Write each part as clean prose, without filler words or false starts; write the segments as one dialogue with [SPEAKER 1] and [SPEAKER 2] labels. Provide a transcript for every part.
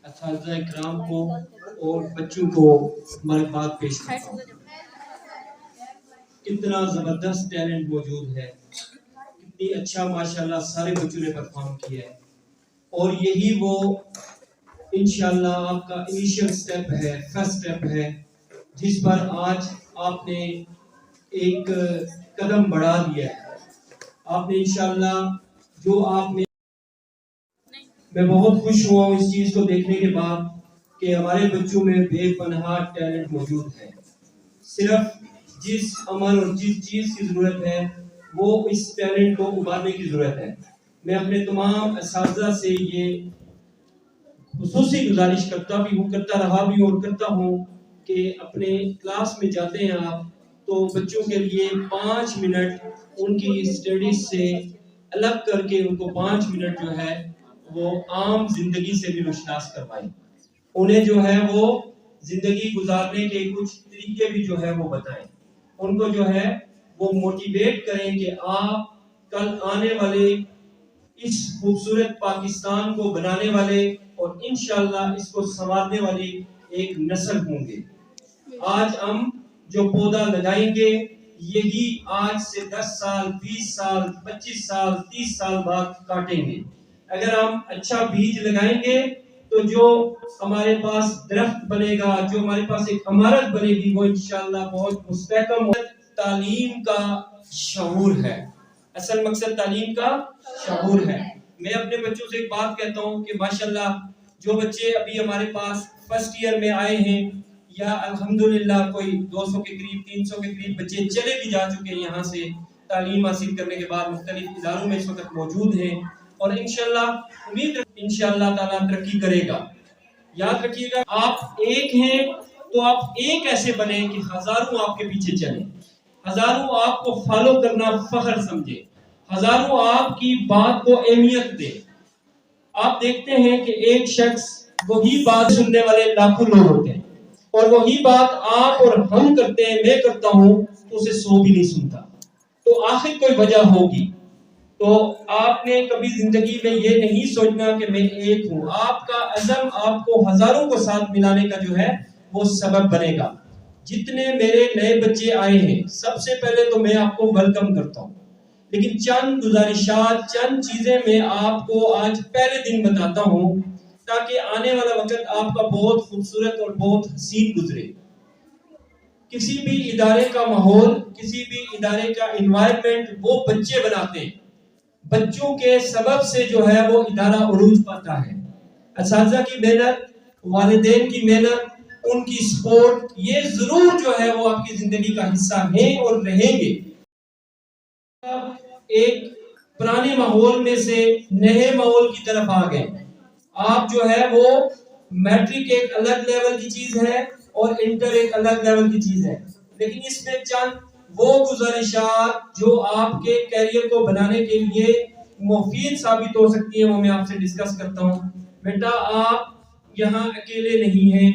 [SPEAKER 1] اساتذہ اکرام کو اور بچوں کو مبارکباد پیش کرتا ہوں۔ کتنا زبردست ٹیلنٹ موجود ہے، کتنی اچھا ماشاءاللہ سارے بچوں نے پرفارم کیا ہے، اور یہی وہ انشاءاللہ آپ کا انیشیل سٹیپ ہے، فرسٹ سٹیپ ہے، جس پر آج آپ نے ایک قدم بڑھا دیا ہے۔ آپ نے انشاءاللہ جو آپ نے، میں بہت خوش ہوا ہوں اس چیز کو دیکھنے کے بعد کہ ہمارے بچوں میں بے پناہ ٹیلنٹ موجود ہے۔ صرف جس عمل اور جس چیز کی ضرورت ہے وہ اس ٹیلنٹ کو ابھارنے کی ضرورت ہے۔ میں اپنے تمام اساتذہ سے یہ خصوصی گزارش کرتا رہا بھی اور کرتا ہوں کہ اپنے کلاس میں جاتے ہیں آپ تو بچوں کے لیے 5 منٹ ان کی اسٹڈیز سے الگ کر کے ان کو 5 منٹ جو ہے وہ عام زندگی سے بھی روشناس کروائیں، انہیں جو ہے وہ زندگی گزارنے کے کچھ طریقے بھی جو ہے وہ بتائیں، ان کو جو ہے وہ موٹیویٹ کریں کہ آپ کل آنے والے اس خوبصورت پاکستان کو بنانے والے اور انشاءاللہ اس کو سنوارنے والی ایک نسل ہوں گے۔ آج ہم جو پودا لگائیں گے یہی آج سے 10 سال 20 سال 25 سال 30 سال بعد کاٹیں گے۔ اگر ہم اچھا بیج لگائیں گے تو جو ہمارے پاس درخت بنے گا، جو ہمارے پاس ایک عمارت بنے گی، وہ انشاءاللہ بہت مستحکم تعلیم کا شعور ہے۔ اصل مقصد تعلیم کا شعور ہے۔ میں اپنے بچوں سے ایک بات کہتا ہوں کہ ماشاءاللہ جو بچے ابھی ہمارے پاس فرسٹ ایئر میں آئے ہیں یا الحمدللہ کوئی 200 کے قریب 300 کے قریب بچے چلے بھی جا چکے ہیں یہاں سے تعلیم حاصل کرنے کے بعد مختلف اداروں میں اس وقت موجود ہیں، اور انشاءاللہ امید انشاءاللہ تعالیٰ ترقی کرے گا۔ یاد رکھیے گا آپ ایک ہیں تو آپ ایک ایسے بنیں کہ ہزاروں آپ کے پیچھے چلیں، ہزاروں آپ کو فالو کرنا فخر سمجھے، ہزاروں آپ کی بات کو اہمیت دے۔ آپ دیکھتے ہیں کہ ایک شخص وہی بات سننے والے لاکھوں لوگ ہوتے ہیں، اور وہی بات آپ اور ہم کرتے ہیں، میں کرتا ہوں تو اسے 100 بھی نہیں سنتا، تو آخر کوئی وجہ ہوگی۔ تو آپ نے کبھی زندگی میں یہ نہیں سوچنا کہ میں ایک ہوں، آپ کا عزم آپ کو ہزاروں کو ساتھ ملانے کا جو ہے وہ سبب بنے گا۔ جتنے میرے نئے بچے آئے ہیں سب سے پہلے تو میں آپ کو ویلکم کرتا ہوں، لیکن چند گزارشات چند چیزیں میں آپ کو آج پہلے دن بتاتا ہوں تاکہ آنے والا وقت آپ کا بہت خوبصورت اور بہت حسین گزرے۔ کسی بھی ادارے کا ماحول، کسی بھی ادارے کا انوائرمنٹ وہ بچے بناتے ہیں، بچوں کے سبب سے جو ہے وہ ادارہ عروج پاتا ہے۔ اساتذہ کی محنت، والدین کی محنت، ان کی سپورٹ، یہ ضرور جو ہے وہ آپ کی زندگی کا حصہ ہیں اور رہیں گے۔ ایک پرانے ماحول میں سے نئے ماحول کی طرف آ گئے، آپ جو ہے وہ میٹرک ایک الگ لیول کی چیز ہے اور انٹر ایک الگ لیول کی چیز ہے، لیکن اس میں چند وہ گزارشات جو آپ کے کیریئر کو بنانے کے لیے مفید ثابت ہو سکتی ہیں وہ میں آپ سے ڈسکس کرتا ہوں۔ بیٹا آپ یہاں اکیلے نہیں ہیں،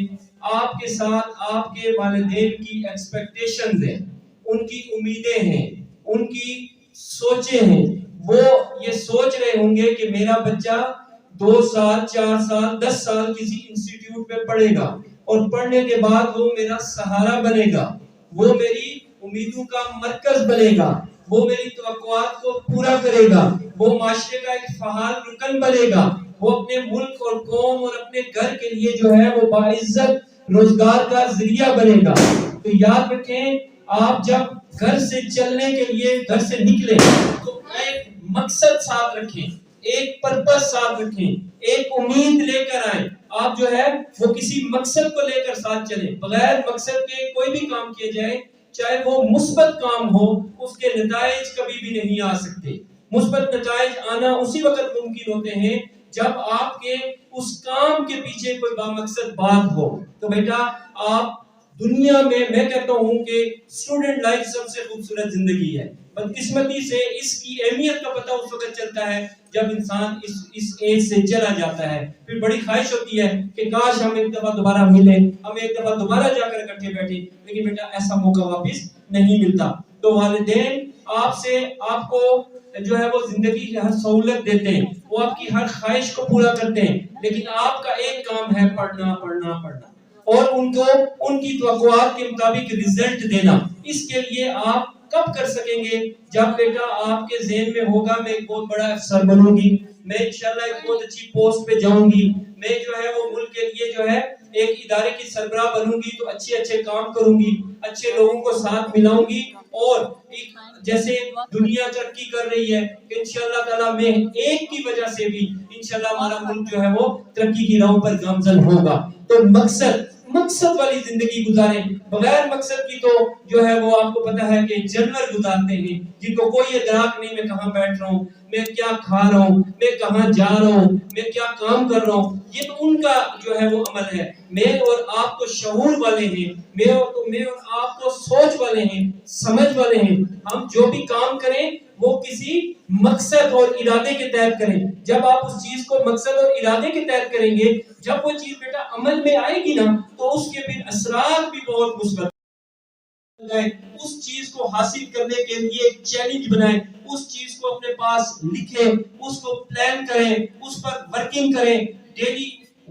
[SPEAKER 1] آپ کے ساتھ آپ کے والدین کی ایکسپیکٹیشنز ہیں، ان کی امیدیں ہیں، ان کی سوچیں ہیں، وہ یہ سوچ رہے ہوں گے کہ میرا بچہ 2 سال 4 سال 10 سال کسی انسٹیٹیوٹ میں پڑھے گا اور پڑھنے کے بعد وہ میرا سہارا بنے گا، وہ میری امیدوں کا مرکز بنے گا، وہ میری توقعات کو پورا کرے گا، وہ معاشرے کا ایک فعال رکن بنے گا، وہ اپنے ملک اور قوم اور اپنے گھر کے لیے جو ہے وہ باعزت روزگار کا ذریعہ بنے گا۔ تو یاد رکھیں آپ جب گھر سے چلنے کے لیے گھر سے نکلیں تو ایک مقصد ساتھ رکھیں، ایک پرپس ساتھ رکھیں، ایک امید لے کر آئیں۔ آپ جو ہے وہ کسی مقصد کو لے کر ساتھ چلیں، بغیر مقصد کے کوئی بھی کام کیے جائے چاہے وہ مثبت کام ہو اس کے نتائج کبھی بھی نہیں آ سکتے۔ مثبت نتائج آنا اسی وقت ممکن ہوتے ہیں جب آپ کے اس کام کے پیچھے کوئی بامقصد بات ہو۔ تو بیٹا آپ دنیا میں کہتا ہوں کہ اسٹوڈنٹ لائف سب سے خوبصورت زندگی ہے۔ بدقسمتی سے اس کی اہمیت کا پتہ اس وقت چلتا ہے جب انسان اس ایج سے چلا جاتا ہے، پھر بڑی خواہش ہوتی ہے کہ کاش ہم ایک دفعہ دوبارہ ملیں، ہم ایک دفعہ دوبارہ جا کر اکٹھے بیٹھے، لیکن بیٹا ایسا موقع واپس نہیں ملتا۔ تو والدین آپ سے آپ کو جو ہے وہ زندگی کی ہر سہولت دیتے ہیں, وہ آپ کی ہر خواہش کو پورا کرتے ہیں, لیکن آپ کا ایک کام ہے پڑھنا پڑھنا پڑھنا, اور ان کی توقعات کے مطابق رزلٹ دینا. اس کے لیے آپ کب کر سکیں گے؟ جب بیٹا آپ کے ذہن میں ہوگا میں ایک بہت بڑا افسر بنوں گی, میں انشاءاللہ ایک بہت اچھی پوسٹ پہ جاؤں گی, میں جو ہے وہ ملک کے لیے جو ہے ایک ادارے کی سربراہ بنوں گی, تو اچھے کام کروں گی, اچھے لوگوں کو ساتھ ملاؤں گی, اور جیسے دنیا ترقی کر رہی ہے کہ انشاءاللہ تعالیٰ میں ایک کی وجہ سے بھی انشاءاللہ ہمارا ملک جو ہے وہ ترقی کی راہوں پر گامزن ہوگا. تو مقصد والی زندگی گزاریں, بغیر مقصد کی تو جو ہے وہ آپ کو پتا ہے کہ جانور گزارتے ہیں جن کو کوئی ادراک نہیں میں کہاں بیٹھ رہا ہوں, میں کیا کھا رہا ہوں, میں کہاں جا رہا ہوں, میں کیا کام کر رہا ہوں. یہ تو ان کا جو ہے وہ عمل ہے. میں اور آپ تو شعور والے ہیں, میں اور آپ تو سوچ والے ہیں, سمجھ والے ہیں. ہم جو بھی کام کریں وہ کسی مقصد اور ارادے کے تحت کریں. جب آپ اس چیز کو مقصد اور ارادے کے تحت کریں گے, جب وہ چیز بیٹا عمل میں آئے گی نا, تو اس کے پھر اثرات بھی بہت مثبت. اس چیز کو حاصل کرنے کے لیے ایک چیلنج بنائیں, اس چیز کو اپنے پاس لکھیں, اس کو پلان کریں, اس پر ورکنگ کریں. ڈیلی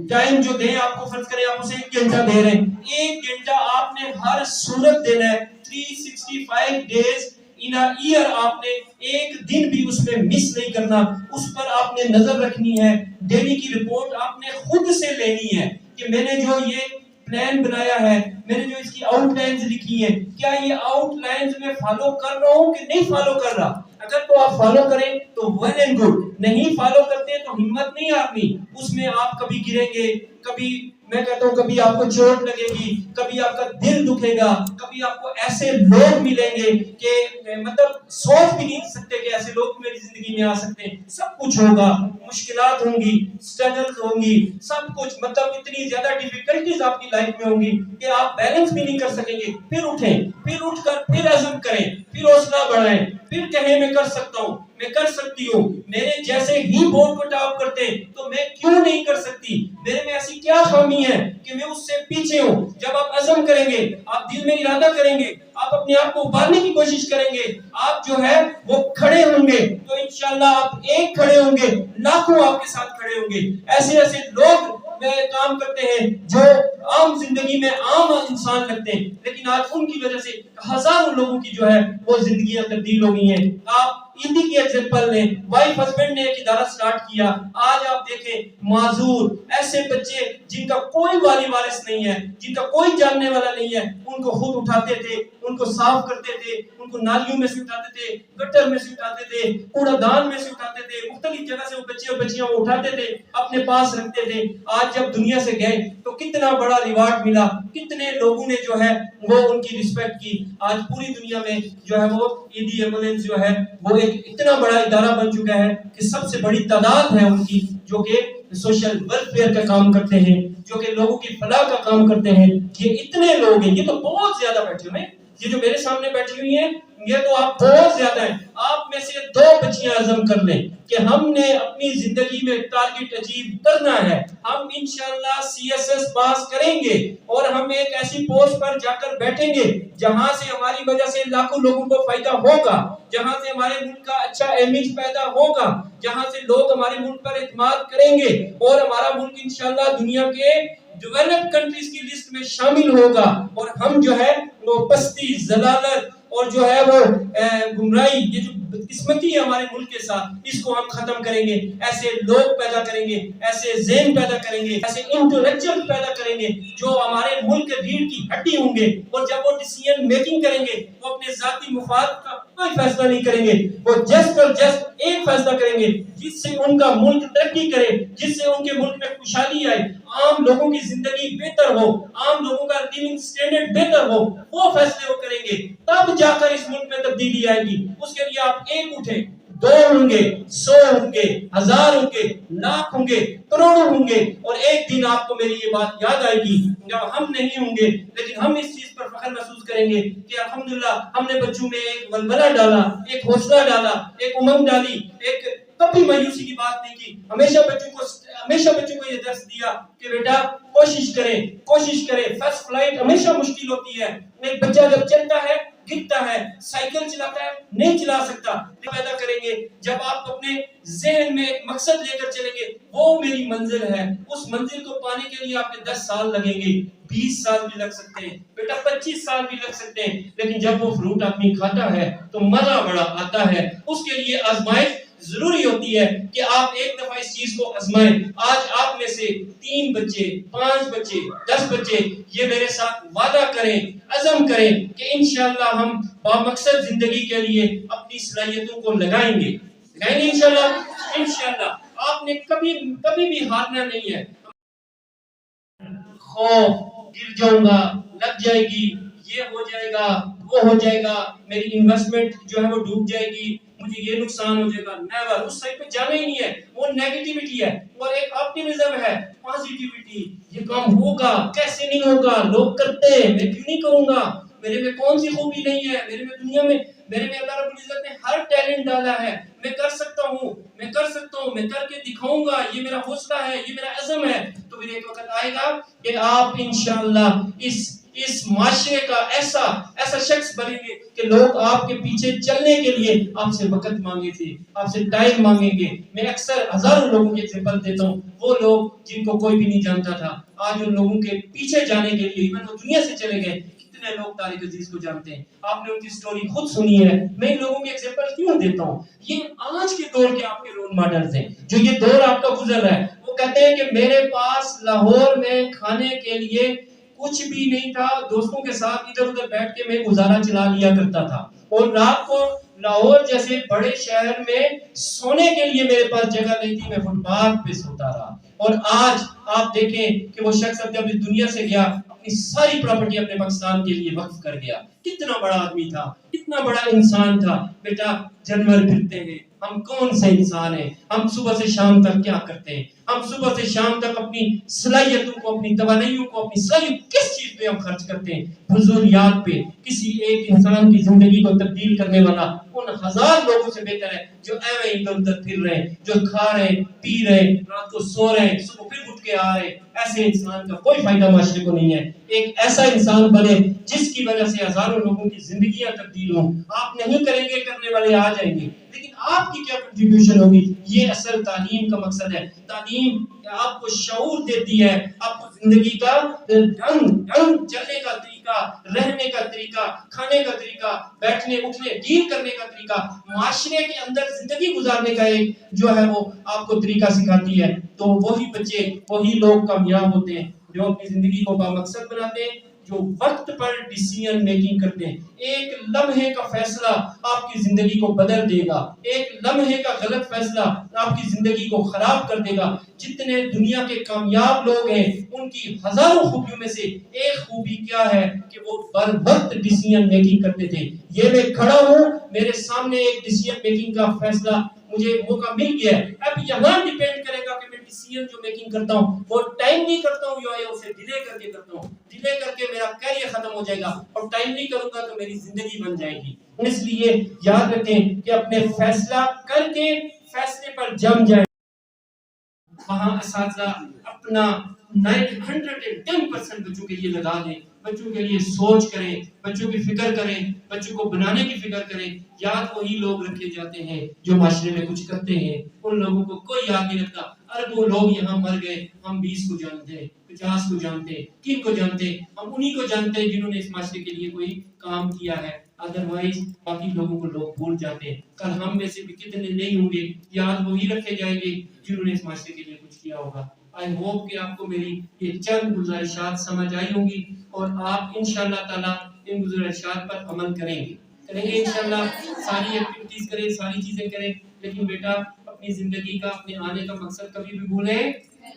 [SPEAKER 1] ٹائم جو دیں آپ کو, فرض کریں آپ اسے 1 گھنٹہ دے رہے ہیں, 1 گھنٹہ آپ نے ہر صورت دینا ہے. 365 days in a year آپ نے ایک دن بھی اس میں مس نہیں کرنا, اس پر آپ نے نظر رکھنی ہے. ڈیلی کی رپورٹ آپ نے خود سے لینی ہے کہ میں نے جو یہ پلان بنایا ہے, میں نے جو اس کی آؤٹ لائنز لکھی ہیں, کیا یہ آؤٹ لائنز میں فالو کر رہا ہوں کہ نہیں فالو کر رہا. اگر تو آپ فالو کریں تو ویل اینڈ گڈ, نہیں فالو کرتے تو ہمت نہیں آتی. اس میں آپ کبھی گریں گے, کبھی میں کہتا ہوں کبھی آپ کو چوٹ لگے گی, کبھی آپ کا دل دکھے گا, کبھی آپ کو ایسے لوگ ملیں گے کہ مطلب سوچ بھی نہیں سکتے کہ ایسے لوگ میری زندگی میں آ سکتے ہیں. سب کچھ ہوگا, مشکلات ہوں گی, سٹرگلز ہوں گی, سب کچھ, مطلب اتنی زیادہ ڈیفیکلٹیز آپ کی لائف میں ہوں گی کہ آپ بیلنس بھی نہیں کر سکیں گے. پھر اٹھیں, پھر اٹھ کر پھر عزم کریں, پھر حوصلہ بڑھائیں, پھر کہیں میں کر سکتا ہوں, میں کر سکتی ہوں. میرے جیسے ہی بورڈ کو ٹاپ کرتے ہیں تو میں کیوں نہیں کر سکتی؟ میرے میں ایسی کیا خامی ہے کہ میں اس سے پیچھے ہوں؟ جب آپ عزم کریں گے, آپ دل میں ارادہ کریں گے, آپ اپنے آپ کو ابھارنے کی کوشش کریں گے, آپ جو ہے وہ کھڑے ہوں گے, تو انشاءاللہ آپ ایک کھڑے ہوں گے, لاکھوں آپ کے ساتھ کھڑے ہوں گے. ایسے لوگ کام کرتے ہیں جو عام زندگی میں عام انسان لگتے ہیں, لیکن آج ان کی وجہ سے ہزاروں لوگوں کی جو ہے وہ زندگیاں تبدیل ہو گئی ہیں. آپ انہی کی ایگزامپل لیں, وائف ہسبینڈ نے ایک ادارہ سٹارٹ کیا, آج آپ دیکھیں معذور ایسے بچے جن کا کوئی والی وارث نہیں ہے, جن کا کوئی جاننے والا نہیں ہے, ان کو خود اٹھاتے تھے, ان کو صاف کرتے تھے, ان کو نالیوں میں سے اٹھاتے تھے, گٹر میں سے اٹھاتے تھے, کوڑا دان میں سے اٹھاتے تھے, مختلف جگہ سے وہ بچے اور بچیاں وہ اٹھاتے تھے, اپنے پاس رکھتے تھے. آج جب دنیا سے گئے تو کتنا بڑا ریوارڈ ملا, کتنے لوگوں نے جو ہے وہ ان کی رسپیکٹ کی. آج پوری دنیا میں جو ہے وہ ایڈی ایمبولینس جو ہے وہ ایک اتنا بڑا ادارہ بن چکا ہے کہ سب سے بڑی تعداد ہے ان کی جو کہ سوشل ویلفیئر کا کام کرتے ہیں, جو کہ لوگوں کی فلاح کا کام کرتے ہیں. یہ اتنے لوگ ہیں, یہ تو بہت زیادہ بیٹھے ہوئے ہیں, یہ جو میرے سامنے بیٹھی ہوئی ہیں یہ تو آپ بہت زیادہ ہیں. آپ میں سے 2 بچیاں عزم کر لیں کہ ہم نے اپنی زندگی میں ٹارگٹ اچیو کرنا ہے. ہم انشاءاللہ CSS پاس کریں گے اور ہم ایک ایسی پوسٹ پر جا کر بیٹھیں گے جہاں سے ہماری وجہ سے لاکھوں لوگوں کو فائدہ ہوگا, جہاں سے ہمارے ملک کا اچھا امیج پیدا ہوگا, جہاں سے لوگ ہمارے ملک پر اعتماد کریں گے, اور ہمارا ملک انشاءاللہ دنیا کے ڈیولپ کنٹریز کی لسٹ میں شامل ہوگا. اور ہم جو ہے وہ پستی, ضلالت اور جو ہے وہ گمراہی, یہ جو بدقسمتی ہے ہمارے ملک کے ساتھ, اس کو ہم ختم کریں گے. ایسے لوگ پیدا کریں گے, ایسے ذہن پیدا کریں گے, ایسے انٹلیکچوئل پیدا کریں گے جو ہمارے ملک کے ریڑھ کی ہڈی ہوں گے. اور جب وہ ڈیسیژن میکنگ کریں گے وہ اپنے ذاتی مفاد کا کوئی فیصلہ نہیں کریں گے, وہ جسٹ اور جسٹ ایک فیصلہ کریں گے جس سے ان کا ملک ترقی کرے, جس سے ان کے ملک میں خوشحالی آئے, عام لوگوں کی زندگی بہتر ہو, عام لوگوں کا لیونگ سٹینڈرڈ بہتر ہو. وہ فیصلے وہ کریں گے, تب جا کر اس ملک میں تبدیلی آئے گی. اس کے لیے آپ ایک اٹھیں, 2 ہوں گے, 100 ہوں گے, 1000 ہوں گے, لاکھ ہوں گے, کروڑوں ہوں گے, اور ایک دن آپ کو میری یہ بات یاد آئے گی جب ہم نہیں ہوں گے لیکن ہم اس چیز پر فخر محسوس کریں گے کہ الحمدللہ ہم نے بچوں میں ایک ولولہ ڈالا, ایک حوصلہ ڈالا, ایک امنگ ڈالی, ایک کبھی مایوسی کی بات نہیں کی. ہمیشہ بچوں کو یہ درس دیا کہ بیٹا کوشش کریں. فرسٹ فلائٹ ہمیشہ مشکل ہوتی ہے. ایک بچہ جب چلتا ہے گرتا ہے, سائیکل چلاتا ہے نہیں چلا سکتا. پیدا کریں گے جب آپ اپنے ذہن میں ایک مقصد لے کر چلیں گے, وہ میری منزل ہے, اس منزل کو پانے کے لیے آپ کے 10 سال لگیں گے, 20 سال بھی لگ سکتے ہیں بیٹا, 25 سال بھی لگ سکتے ہیں, لیکن جب وہ فروٹ آدمی کھاتا ہے تو مزہ بڑا آتا ہے. اس کے لیے آزمائش ضروری ہوتی ہے کہ آپ ایک دفعہ اس چیز کو آزمائیں. آج آپ میں سے 3 بچے, 5 بچے, 10 بچے یہ میرے ساتھ وعدہ کریں, عزم کریں کہ انشاءاللہ ہم بامقصد زندگی کے لیے اپنی صلاحیتوں کو لگائیں گے انشاءاللہ. آپ نے کبھی بھی ہارنا نہیں ہے. خوف, گر جاؤں گا, لگ جائے گی, یہ ہو جائے گا, وہ ہو جائے گا, میری انویسٹمنٹ جو ہے وہ ڈوب جائے گی, مجھے یہ نقصان ہو جائے گا, نیور, اس سائڈ پہ جانا ہی نہیں ہے. وہ نیگیٹیوٹی ہے اور ایک آپٹیمزم ہے, پازیٹیوٹی. یہ کام ہوگا, کیسے نہیں ہوگا, لوگ کرتے ہیں, میں کیوں نہیں کروں گا, میرے میں کون سی خوبی نہیں ہے, میرے میں اللہ رب العزت نے ہر ٹیلنٹ ڈالا ہے, میں کر سکتا ہوں, میں کر کے دکھاؤں گا, یہ میرا حوصلہ ہے, یہ میرا عزم ہے. تو پھر ایک وقت آئے گا کہ آپ انشاءاللہ اس معاشرے کا ایسا شخص بنیں گے کہ لوگ آپ کے پیچھے چلنے کے لیے آپ سے وقت مانگے تھے, آپ سے ٹائم مانگیں گے. میں اکثر ہزاروں لوگوں کے ایگزامپل دیتا ہوں, وہ لوگ جن کو کوئی بھی نہیں جانتا تھا, آج ان لوگوں کے پیچھے جانے کے لیے ایون وہ دنیا سے چلے گئے. کتنے لوگ طارق عزیز کو جانتے ہیں, آپ نے ان کی سٹوری خود سنی ہے. میں ان لوگوں کے ایگزامپل کیوں دیتا ہوں, یہ آج کے دور کے آپ کے رول ماڈلز ہیں, جو یہ دور آپ کا گزر رہا ہے. وہ کہتے ہیں کہ میرے پاس لاہور میں کھانے کے لیے کچھ بھی نہیں تھا, دوستوں کے ساتھ ادھر ادھر بیٹھ کے میں گزارا چلا لیا کرتا تھا, اور رات کو لاہور جیسے بڑے شہر میں سونے کے لیے میرے پاس جگہ نہیں تھی, میں فٹ پاتھ پہ سوتا رہا. اور آج آپ دیکھیں کہ وہ شخص اب جب اس دنیا سے گیا, اپنی ساری پراپرٹی اپنے پاکستان کے لیے وقف کر گیا. کتنا بڑا آدمی تھا, کتنا بڑا انسان تھا. بیٹا جانور پھرتے ہیں, ہم کون سے انسان ہیں؟ ہم صبح سے شام تک کیا کرتے ہیں؟ ہم صبح سے شام تک اپنی صلاحیتوں کو, اپنی توانائیوں کو, اپنی صلاحیت کس چیز پہ ہم خرچ کرتے ہیں؟ فضولیات پہ. کسی ایک انسان کی زندگی کو تبدیل کرنے والا ان 1000 لوگوں سے بہتر ہے جو ایویں ادھر ادھر پھر رہے ہیں, جو کھا رہے ہیں, پی رہے ہیں, رات کو سو رہے ہیں, صبح پھر اٹھ کے آ رہے ہیں. ایسے انسان کا کوئی فائدہ معاشرے کو نہیں ہے. ایک ایسا انسان بنے جس کی وجہ سے ہزاروں لوگوں کی زندگیاں تبدیل ہوں. آپ نہیں کریں گے, کرنے والے آ جائیں گے, لیکن آپ کی کیا کنٹریبیوشن ہوگی؟ یہ اصل تعلیم کا مقصد ہے. تعلیم آپ کو شعور دیتی ہے, آپ کو زندگی کا ڈھنگ چلنے کا طریقہ, رہنے کا طریقہ, کھانے کا طریقہ, بیٹھنے اٹھنے ڈیل کرنے کا طریقہ, معاشرے کے اندر زندگی گزارنے کا ایک جو ہے وہ آپ کو طریقہ سکھاتی ہے. تو وہی بچے, وہی لوگ کامیاب ہوتے ہیں جو اپنی زندگی کو بامقصد بناتے ہیں, جو وقت پر ڈیسیژن میکنگ کرتے ہیں. ایک لمحے کا فیصلہ آپ کی زندگی کو بدل دے گا, ایک لمحے کا غلط فیصلہ آپ کی زندگی کو خراب کر دے گا. جتنے دنیا کے کامیاب لوگ ہیں ان کی ہزاروں خوبیوں میں سے ایک خوبی کیا ہے کہ وہ بر وقت ڈیسیژن میکنگ کرتے تھے. یہ میں کھڑا ہوں, میرے سامنے ایک ڈیسیژن میکنگ کا فیصلہ مجھے موقع مل گیا ہے. اب یہاں ڈیپینڈ کرے گا کہ میں ڈیسیژن جو میکنگ کرتا ہوں وہ ٹائم نہیں کرتا ہوں یا اسے ڈیلے کر کے کرتا ہوں. ڈیلے کر کے میرا کیریئر ختم ہو جائے گا, اور ٹائم نہیں کروں گا تو میری زندگی بن جائے گی. اس لیے یاد رکھیں کہ اپنے فیصلہ کر کے فیصلے پر جم جائیں. وہاں اساتذہ اپنا 910% بچوں کے لیے لگا دیں, بچوں کے لیے سوچ کریں, بچوں کی فکر کریں, بچوں کو بنانے کی فکر کریں. یاد وہی لوگ رکھے جاتے ہیں جو معاشرے میں کچھ کرتے ہیں, ان لوگوں کو کوئی یاد نہیں رکھتا. اربوں لوگ یہاں مر گئے, ہم 20 کو جانتے ہیں, 50 کو جانتے ہیں. کن کو جانتے ہیں؟ ہم انہی کو جانتے ہیں جنہوں نے اس معاشرے کے لیے کوئی کام کیا ہے. ادروائز باقی لوگوں کو لوگ بھول جاتے ہیں. کل ہم میں سے بھی کتنے نہیں ہوں گے, یاد وہی رکھے جائیں گے جنہوں نے اس معاشرے کے لیے کچھ کیا ہوگا. آئی ہوپ کہ آپ کو میری یہ چند گزارشات سمجھ آئی ہوں گی, اور آپ انشاءاللہ تعالی ان گزارشات پر عمل کریں گے انشاءاللہ. ساری ایکٹیویٹیز کریں, ساری چیزیں کریں, لیکن بیٹا اپنی زندگی کا, اپنے آنے کا مقصد کبھی بھی بھولیں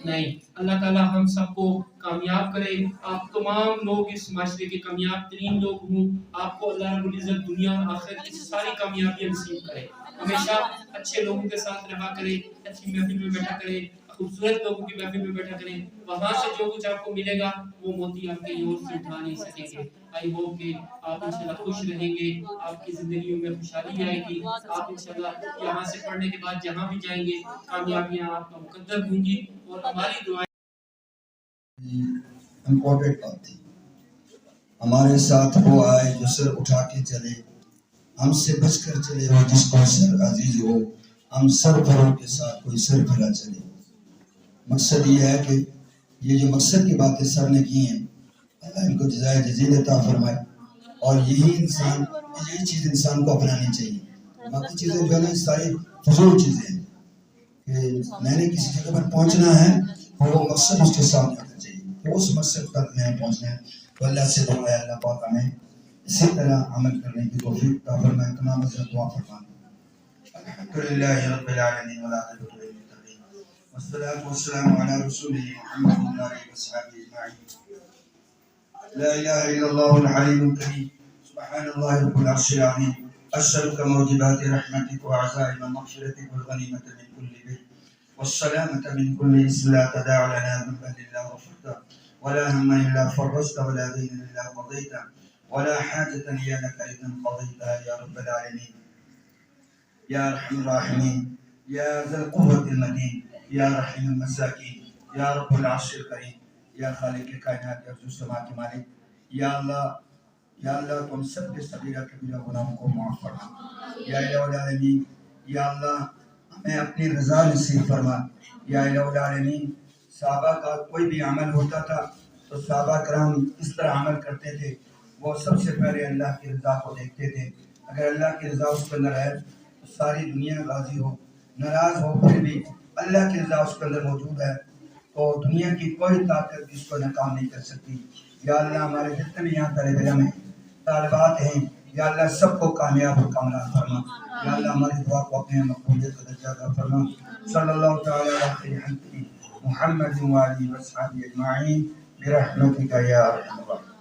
[SPEAKER 1] نہیں. اللہ تعالی ہم سب کو کامیاب کرے. آپ تمام لوگ اس معاشرے کے کامیاب ترین لوگ ہوں. آپ کو اللہ رب العزت دنیا اور آخرت کی ساری کامیابیاں نصیب کرے. ہمیشہ اچھے لوگوں کے ساتھ رہا کرے, اچھی محفل میں بیٹھا کرے. خوبصورت لوگوں کی محفل میں بیٹھا کریں، وہاں سے جو کچھ آپ کو ملے گا وہ موتی آپ کے یور سے اٹھا نہیں سکیں گے۔ آئی ہوپ کہ آپ انشاءاللہ خوش رہیں گے، آپ کی زندگیوں میں خوشحالی آئے گی، آپ انشاءاللہ یہاں سے پڑھنے کے بعد جہاں بھی جائیں گے کامیابیاں آپ کا مقدر ہوں گی، اور ہماری دعائیں
[SPEAKER 2] امپورٹنٹ بات تھی۔ ہمارے ساتھ وہ آئے جو سر اٹھا کے چلے، ہم سے بچ کر چلے وہ جس کو سر عزیز ہو، ہم سر بھروں کے ساتھ کوئی سر بھرا چلے۔ مقصد یہ ہے کہ یہ جو مقصد کی باتیں سر نے کی ہیں، اللہ ان کو جزائے جزیل عطا فرمائے، اور یہی چیز انسان کو اپنانی چاہیے۔ باقی چیزیں جو ہے نا ساری فضول چیزیں ہیں کہ میں نے کسی جگہ پر پہنچنا ہے اور وہ مقصد اس کے سامنے ہونا چاہیے کہ اس مقصد تک میں پہنچنا ہے۔ تو اللہ سے دعا ہے اللہ پاک ہمیں اسی طرح عمل کرنے کی توفیق عطا فرمائے۔ تمام حضرات دعا فرمائیں۔ الحمدللہ رب العالمین والعاقبۃ للمتقین والصلاة والسلام علی رسولہ محمد وعلى آلہ وصحبہ اجمعین۔ لا الہ الا اللہ العلیم الکریم سبحان اللہ رب العرش العظیم أسألك موجبات رحمتك وعزائم مغفرتك والغنيمة من كل بر والسلامة من كل إثم لا تدع لنا ذنبا إلا غفرته ولا هما إلا فرجته ولا دينا إلا قضيته ولا حاجة هي لك إذا قضيتها يا رب العالمين يا أرحم الراحمين يا ذا القوة المتين يا رحيم المساكين يا رب العرش الكريم يا خالق الكائنات يا ذو السماء کے مالک، یا اللہ تو ہم سب کے صغیرہ کبیرہ گناہوں کو معاف فرما۔ یا الہ العالمین، یا اللہ ہمیں اپنی رضا نصیب فرما۔ یا الہ العالمین، صحابہ کا کوئی بھی عمل ہوتا تھا تو صحابہ کرام اس طرح عمل کرتے تھے، وہ سب سے پہلے اللہ کی رضا کو دیکھتے تھے۔ اگر اللہ کی رضا اس کے اندر ہے تو ساری دنیا راضی ہو، ناراض ہو پھر بھی اللہ کی رضا اس کے اندر موجود ہے تو دنیا کی کوئی طاقت اس کو ناکام نہیں کر سکتی۔ یا اللہ ہمارے جتنے بھی یہاں طالب علم ہیں، طالبات ہیں، یا اللہ سب کو کامیاب اور کامران فرما۔ یا اللہ ہماری دعا کو اپنے مقبولیت کا درجہ عطا فرما۔ صلی اللہ تعالی علی خیر خلقہ محمد وآلہ وصحبہ اجمعین برحمتک یا ارحم الراحمین۔